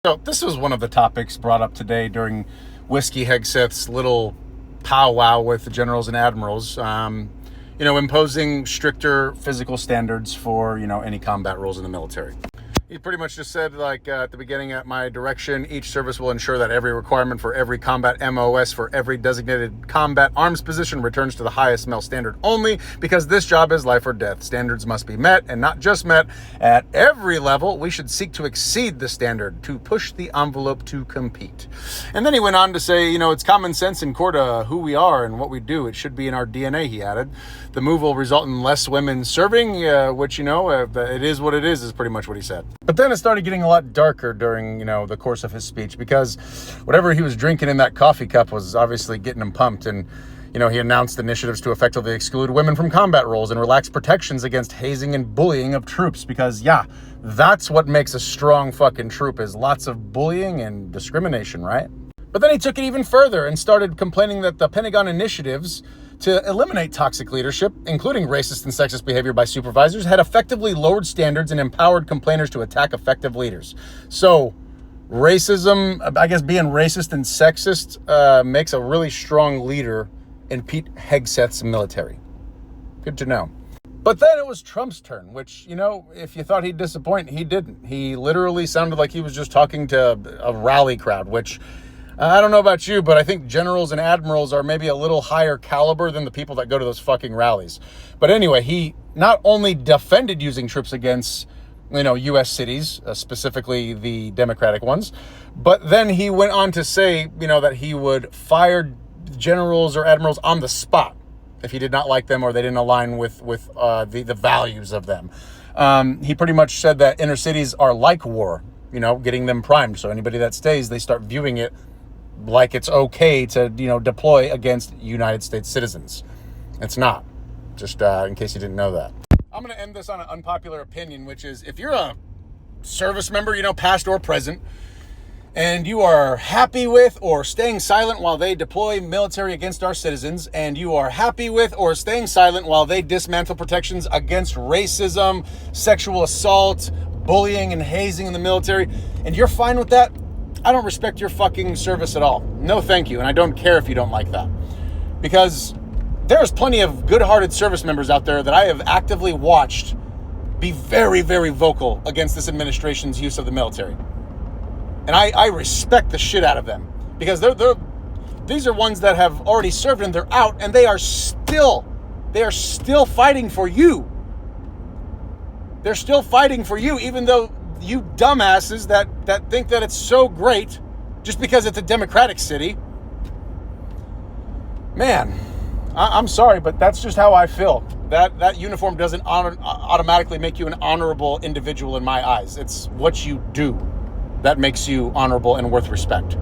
So this was one of the topics brought up today during Whiskey Hegseth's little powwow with the generals and admirals, imposing stricter physical standards for, any combat roles in the military. He pretty much just said, at the beginning, at my direction, each service will ensure that every requirement for every combat MOS for every designated combat arms position returns to the highest MEL standard only, because this job is life or death. Standards must be met, and not just met. At every level, we should seek to exceed the standard, to push the envelope to compete. And then he went on to say, it's common sense in core to who we are and what we do. It should be in our DNA, he added. The move will result in less women serving, which, it is what it is pretty much what he said. But then it started getting a lot darker during, the course of his speech, because whatever he was drinking in that coffee cup was obviously getting him pumped. And, he announced initiatives to effectively exclude women from combat roles and relax protections against hazing and bullying of troops. Because, that's what makes a strong fucking troop, is lots of bullying and discrimination, right? But then he took it even further and started complaining that the Pentagon initiatives to eliminate toxic leadership, including racist and sexist behavior by supervisors, had effectively lowered standards and empowered complainers to attack effective leaders. So racism, I guess being racist and sexist makes a really strong leader in Pete Hegseth's military. Good to know. But then it was Trump's turn, which, if you thought he'd disappoint, he didn't. He literally sounded like he was just talking to a rally crowd, which I don't know about you, but I think generals and admirals are maybe a little higher caliber than the people that go to those fucking rallies. But anyway, he not only defended using troops against, U.S. cities, specifically the Democratic ones, but then he went on to say, that he would fire generals or admirals on the spot if he did not like them or they didn't align with the values of them. He pretty much said that inner cities are like war, getting them primed. So anybody that stays, they start viewing it like it's okay to, deploy against United States citizens. It's not, just in case you didn't know that. I'm going to end this on an unpopular opinion, which is if you're a service member, past or present, and you are happy with or staying silent while they deploy military against our citizens, and you are happy with or staying silent while they dismantle protections against racism, sexual assault, bullying, and hazing in the military, and you're fine with that, I don't respect your fucking service at all. No, thank you. And I don't care if you don't like that. Because there's plenty of good-hearted service members out there that I have actively watched be very, very vocal against this administration's use of the military. And I respect the shit out of them. Because these are ones that have already served and they're out, and they are still fighting for you. They're still fighting for you, even though you dumbasses that think that it's so great just because it's a Democratic city. Man, I'm sorry, but that's just how I feel. That uniform doesn't automatically make you an honorable individual in my eyes. It's what you do that makes you honorable and worth respect.